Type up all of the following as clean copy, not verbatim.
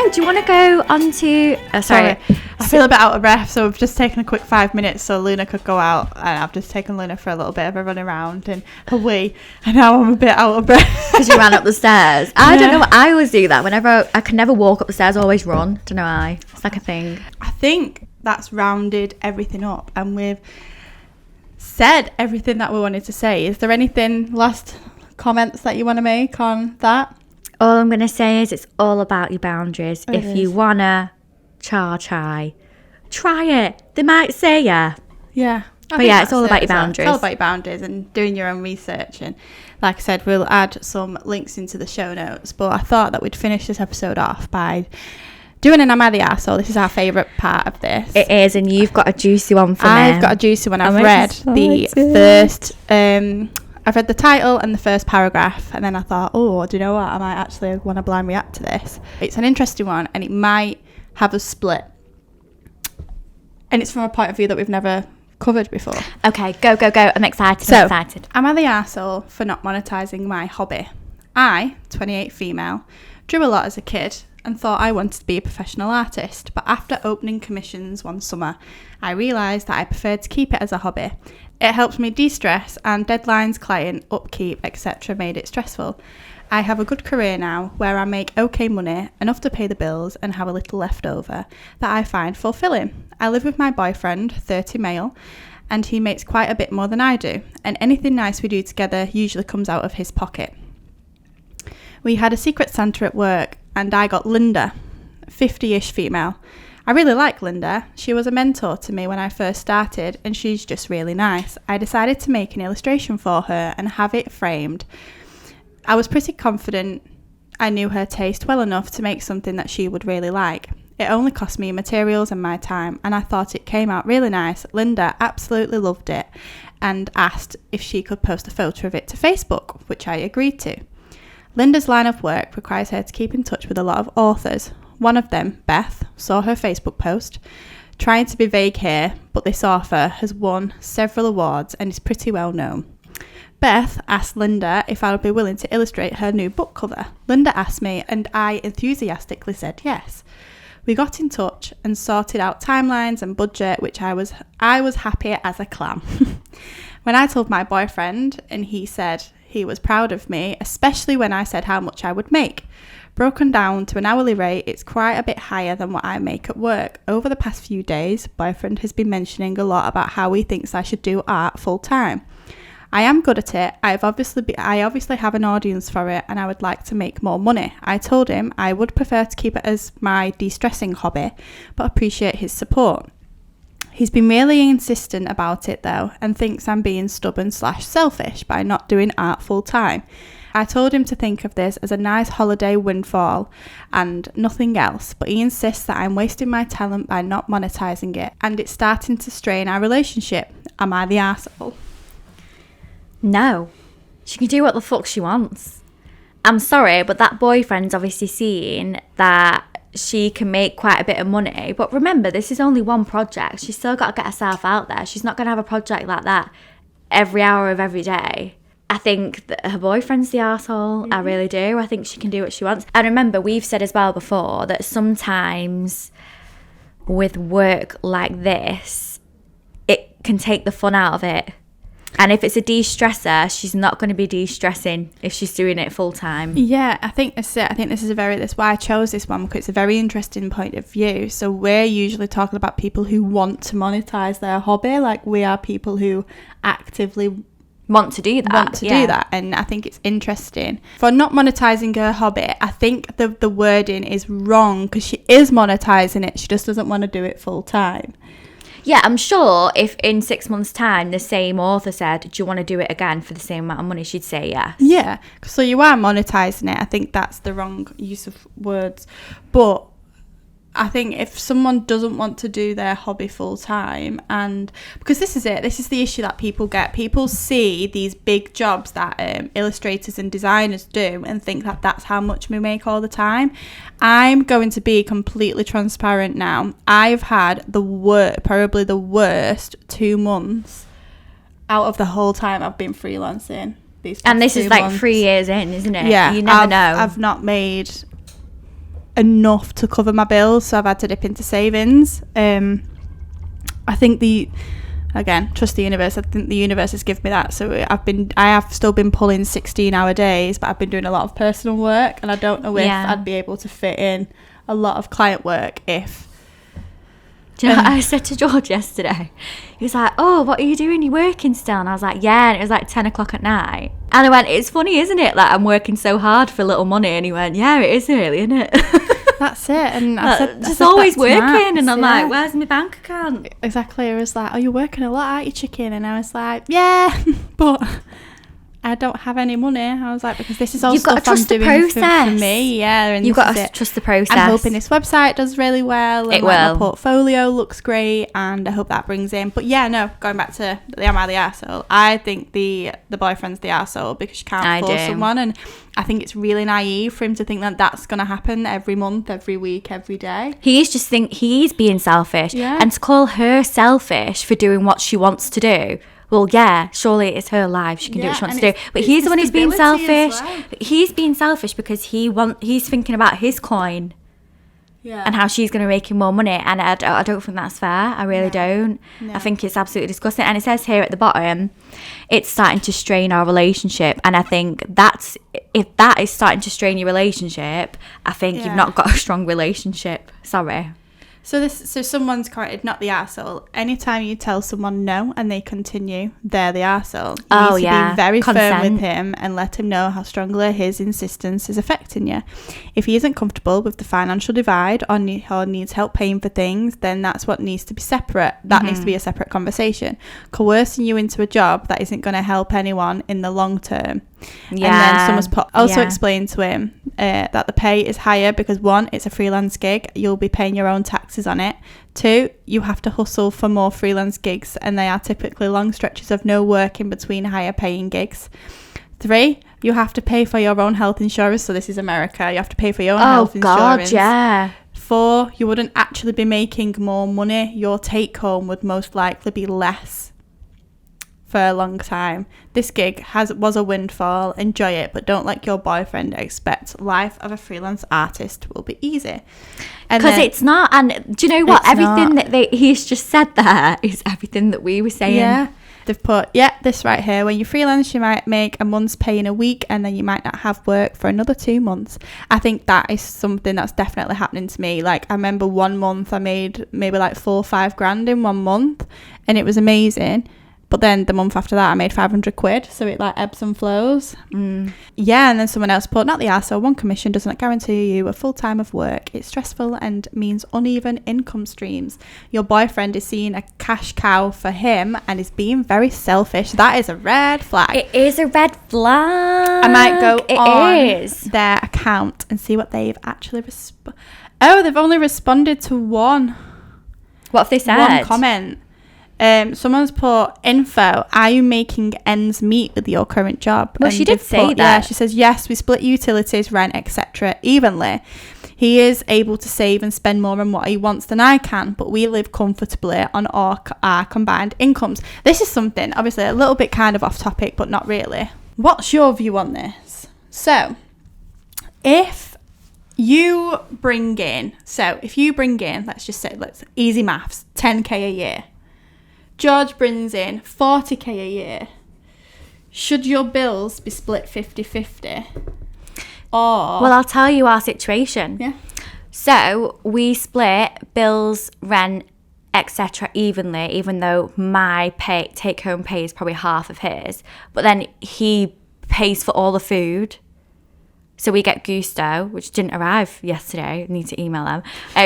know. Do you want to go on to... sorry. I feel a bit out of breath, so we've just taken a quick 5 minutes so Luna could go out, and I've just taken Luna for a little bit of a run around and a wee, and now I'm a bit out of breath. Because you ran up the stairs. I don't know. I always do that. Whenever I can never walk up the stairs, I always run. Don't know why. It's like a thing. I think that's rounded everything up, and we've said everything that we wanted to say. Is there anything, last comments that you want to make on that? All I'm going to say is it's all about your boundaries. If you want to try it. They might say yeah. Yeah. But yeah, it's all about your boundaries. It's all about your boundaries and doing your own research. And like I said, we'll add some links into the show notes. But I thought that we'd finish this episode off by doing an Am I the Arsehole? This is our favourite part of this. It is, and you've got a juicy one for me. I've got a juicy one. I've read I've read the title and the first paragraph, and then I thought, oh, do you know what? I might actually want to blind react to this. It's an interesting one, and it might have a split. And it's from a point of view that we've never covered before. Okay, go. I'm excited. Am I the arsehole for not monetising my hobby? I, 28 female, drew a lot as a kid and thought I wanted to be a professional artist, but after opening commissions one summer, I realised that I preferred to keep it as a hobby. It helped me de-stress, and deadlines, client, upkeep, etc. made it stressful. I have a good career now where I make okay money, enough to pay the bills and have a little left over that I find fulfilling. I live with my boyfriend, 30 male, and he makes quite a bit more than I do, and anything nice we do together usually comes out of his pocket. We had a secret Santa at work, and I got Linda, 50-ish female. I really like Linda. She was a mentor to me when I first started, and she's just really nice. I decided to make an illustration for her and have it framed. I was pretty confident I knew her taste well enough to make something that she would really like. It only cost me materials and my time, and I thought it came out really nice. Linda absolutely loved it and asked if she could post a photo of it to Facebook, which I agreed to. Linda's line of work requires her to keep in touch with a lot of authors. One of them, Beth, saw her Facebook post. Trying to be vague here, but this author has won several awards and is pretty well known. Beth asked Linda if I would be willing to illustrate her new book cover. Linda asked me, and I enthusiastically said yes. We got in touch and sorted out timelines and budget, which I was happy as a clam. When I told my boyfriend, and he said he was proud of me, especially when I said how much I would make. Broken down to an hourly rate, it's quite a bit higher than what I make at work. Over the past few days, boyfriend has been mentioning a lot about how he thinks I should do art full time. I am good at it. I obviously have an audience for it, and I would like to make more money. I told him I would prefer to keep it as my de-stressing hobby, but appreciate his support. He's been really insistent about it though, and thinks I'm being stubborn/selfish by not doing art full time. I told him to think of this as a nice holiday windfall and nothing else, but he insists that I'm wasting my talent by not monetising it, and it's starting to strain our relationship. Am I the arsehole? No. She can do what the fuck she wants. I'm sorry, but that boyfriend's obviously seeing that she can make quite a bit of money. But remember, this is only one project. She's still got to get herself out there. She's not going to have a project like that every hour of every day. I think that her boyfriend's the arsehole. I really do. I think she can do what she wants. And remember, we've said as well before that sometimes with work like this, it can take the fun out of it. And if it's a de-stressor, she's not going to be de-stressing if she's doing it full time. Yeah, I think that's it. I think that's why I chose this one, because it's a very interesting point of view. So we're usually talking about people who want to monetize their hobby. Like, we are people who actively want to do that. And I think it's interesting. For not monetizing her hobby, I think the wording is wrong, because she is monetizing it. She just doesn't want to do it full time. Yeah, I'm sure if in 6 months' time the same author said, do you want to do it again for the same amount of money, she'd say yes. Yeah, so you are monetising it. I think that's the wrong use of words. But I think if someone doesn't want to do their hobby full time, and because this is the issue that people get. People see these big jobs that illustrators and designers do and think that that's how much we make all the time. I'm going to be completely transparent now. I've had probably the worst 2 months out of the whole time I've been freelancing. And this is like 3 years in, isn't it? Yeah, you never know. I've not made enough to cover my bills, so I've had to dip into savings. I think trust the universe. I think the universe has given me that. So I have still been pulling 16-hour days, but I've been doing a lot of personal work, and I don't know if I'd be able to fit in a lot of client work if. Do you know what I said to George yesterday? He was like, oh, what are you doing? You working still? And I was like, yeah. And it was like 10 o'clock at night. And I went, it's funny, isn't it? Like, I'm working so hard for little money. And he went, yeah, it is really, isn't it? That's it. And I said, just always working. And I'm like, where's my bank account? Exactly. I was like, oh, you're working a lot, aren't you, chicken? And I was like, yeah, but I don't have any money. I was like, because this is all You've stuff I'm doing for me. Yeah. And you've got to trust the process. I'm hoping this website does really well. And it will. My portfolio looks great, and I hope that brings in. But yeah, no, going back to the am I the arsehole, I think the boyfriend's the arsehole because you can't force someone. And I think it's really naive for him to think that that's going to happen every month, every week, every day. He's being selfish. Yeah. And to call her selfish for doing what she wants to do. Well, yeah, surely it's her life. She can do what she wants to do. But he's the one who's being selfish. Well. He's being selfish because he's thinking about his coin and how she's going to make him more money. And I don't think that's fair. I really don't. No. I think it's absolutely disgusting. And it says here at the bottom, it's starting to strain our relationship. And I think if that is starting to strain your relationship, I think you've not got a strong relationship. Sorry. So someone's corrected, not the arsehole. Anytime you tell someone no and they continue, they're the arsehole. You need to be very firm with him and let him know how strongly his insistence is affecting you. If he isn't comfortable with the financial divide or needs help paying for things, then that's what needs to be separate. That needs to be a separate conversation. Coercing you into a job that isn't going to help anyone in the long term. Yeah. And then someone's explained to him that the pay is higher because 1, it's a freelance gig, you'll be paying your own taxes on it. 2, you have to hustle for more freelance gigs, and they are typically long stretches of no work in between higher paying gigs. 3, you have to pay for your own health insurance. So this is America. You have to pay for your own health insurance. Oh God, yeah. 4, you wouldn't actually be making more money. Your take home would most likely be less for a long time. This gig was a windfall. Enjoy it, but don't let your boyfriend expect life of a freelance artist will be easy. Because it's not. And do you know what? Everything that he's just said there is everything that we were saying. Yeah. They've put, this right here. When you freelance, you might make a month's pay in a week, and then you might not have work for another 2 months. I think that is something that's definitely happening to me. Like, I remember 1 month I made maybe like 4 or 5 grand in 1 month, and it was amazing. But then the month after that, I made 500 quid. So it like ebbs and flows. Yeah. And then someone else put, not the arsehole, 1 commission does not guarantee you a full time of work. It's stressful and means uneven income streams. Your boyfriend is seeing a cash cow for him and is being very selfish. That is a red flag. It is a red flag. I might go on their account and see what they've actually they've only responded to 1. What have they said? 1 comment. Someone's put, info, are you making ends meet with your current job? Well, she did say that. Yeah, she says, yes, we split utilities, rent, etc. evenly. He is able to save and spend more on what he wants than I can, but we live comfortably on our combined incomes. This is something, obviously, a little bit kind of off topic, but not really. What's your view on this? So, if you bring in, let's just say, easy maths, 10k a year. George brings in 40k a year. Should your bills be split 50-50? Or... Well, I'll tell you our situation. Yeah. So we split bills, rent, etc. evenly, even though my take-home pay is probably half of his. But then he pays for all the food. So we get Gusto, which didn't arrive yesterday. I need to email them.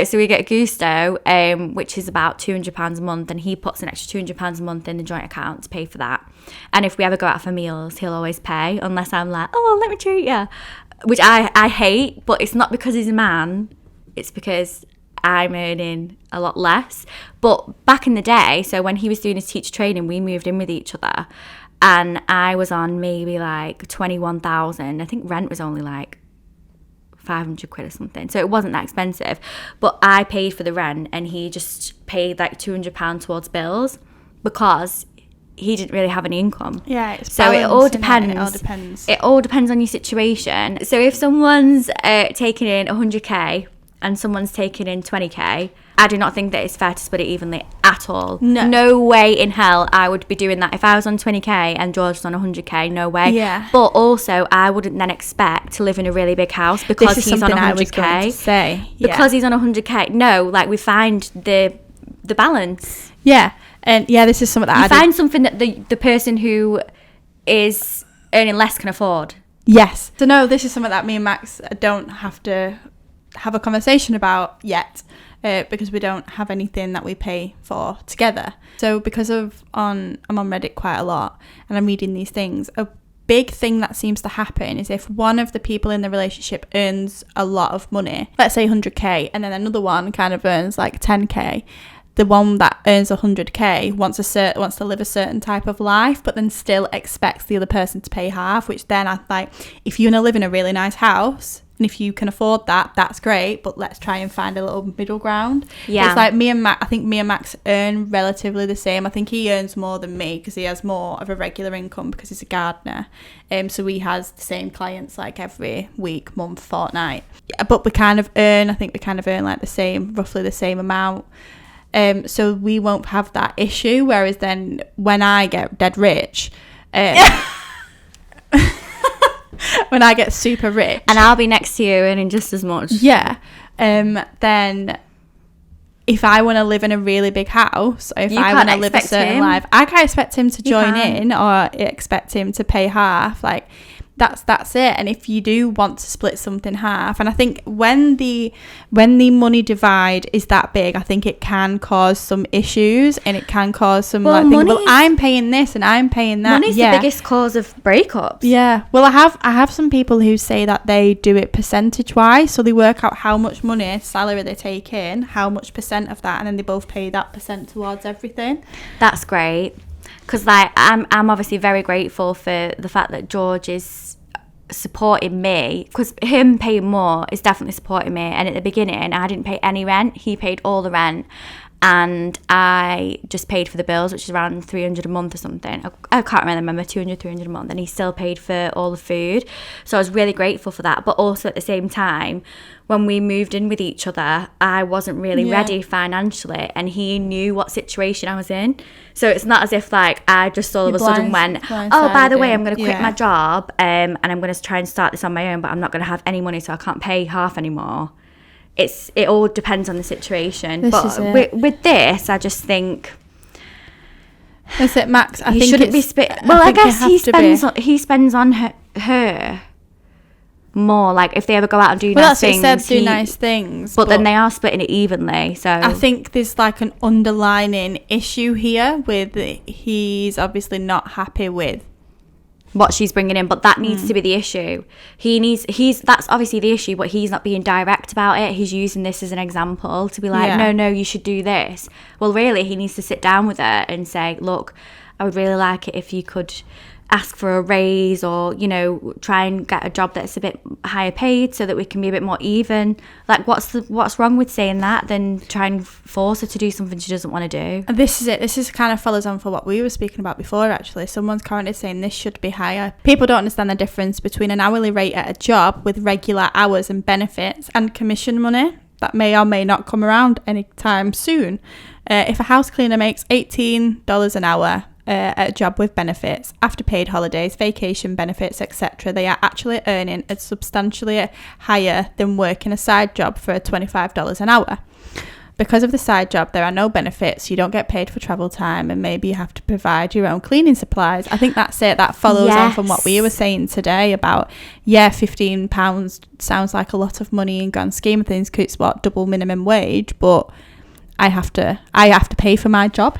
So we get Gusto, which is about £200 a month, and he puts an extra £200 a month in the joint account to pay for that. And if we ever go out for meals, he'll always pay, unless I'm like, oh, let me treat you, which I hate. But it's not because he's a man. It's because I'm earning a lot less. But back in the day, so when he was doing his teacher training, we moved in with each other. And I was on maybe like 21,000. I think rent was only like 500 quid or something. So it wasn't that expensive. But I paid for the rent and he just paid like £200 towards bills because he didn't really have any income. Yeah, it's so it all depends. It all depends on your situation. So if someone's taking in 100k and someone's taking in 20k, I do not think that it's fair to split it evenly at all. No way in hell I would be doing that. If I was on 20k and George was on 100k, no way. Yeah. But also, I wouldn't then expect to live in a really big house because he's on 100k. I was going to say. Because he's on 100k. No, like, we find the balance. Yeah. And yeah, this is something that you find something that the person who is earning less can afford. Yes. So no, this is something that me and Max don't have to have a conversation about yet, because we don't have anything that we pay for together. So because I'm on Reddit quite a lot and I'm reading these things, a big thing that seems to happen is if one of the people in the relationship earns a lot of money, let's say 100k, and then another one kind of earns like 10k, the one that earns 100k wants to live a certain type of life, but then still expects the other person to pay half, which then I like, if you want to live in a really nice house and if you can afford that, that's great, but let's try and find a little middle ground. Yeah. It's like I think me and Max earn relatively the same. I think he earns more than me because he has more of a regular income because he's a gardener. So he has the same clients like every week, month, fortnight. But we kind of earn like roughly the same amount. So we won't have that issue. Whereas then when I get dead rich, when I get super rich, and I'll be next to you earning just as much. Yeah. Then if I want to live in a really big house, or if I want to live a certain life, I can't expect him to join in or expect him to pay half. Like, that's it. And if you do want to split something half, and I think when the money divide is that big, I think it can cause some issues, and it can cause some I'm paying this and I'm paying that. Money's the biggest cause of breakups. Yeah. Well, I have some people who say that they do it percentage wise, so they work out how much salary they take in, how much percent of that, and then they both pay that percent towards everything. That's great. Because like I'm obviously very grateful for the fact that George is supporting me, because him paying more is definitely supporting me. And at the beginning I didn't pay any rent, he paid all the rent, and I just paid for the bills, which is around 300 a month or something. I can't really remember, 200, 300 a month, and he still paid for all the food. So I was really grateful for that. But also at the same time, when we moved in with each other, I wasn't really ready financially, and he knew what situation I was in. So it's not as if like I just all of a sudden went, oh, by the way, I'm going to quit my job and I'm going to try and start this on my own, but I'm not going to have any money, so I can't pay half anymore. It all depends on the situation. With this, I just think, that's it, Max. I think shouldn't be split. Well, I guess he spends on her more. Like if they ever go out and do nice things, that's what he said, do nice things, but then they are splitting it evenly. So I think there's like an underlining issue here with he's obviously not happy with what she's bringing in, but that needs to be the issue. That's obviously the issue, but he's not being direct about it. He's using this as an example to be like, no, you should do this. Well, really, he needs to sit down with her and say, look, I would really like it if you could ask for a raise, or try and get a job that's a bit higher paid so that we can be a bit more even. Like, what's wrong with saying that than try and force her to do something she doesn't want to do? And this is it. This is kind of follows on for what we were speaking about before, actually. Someone's currently saying this should be higher. People don't understand the difference between an hourly rate at a job with regular hours and benefits and commission money that may or may not come around anytime soon. If a house cleaner makes $18 an hour at a job with benefits, after paid holidays, vacation benefits, etc., they are actually earning a substantially higher than working a side job for $25 an hour. Because of the side job, there are no benefits, you don't get paid for travel time, and maybe you have to provide your own cleaning supplies. I think that's it. That follows on from what we were saying today about, £15 sounds like a lot of money in grand scheme of things, because it's double minimum wage, but I have to pay for my job.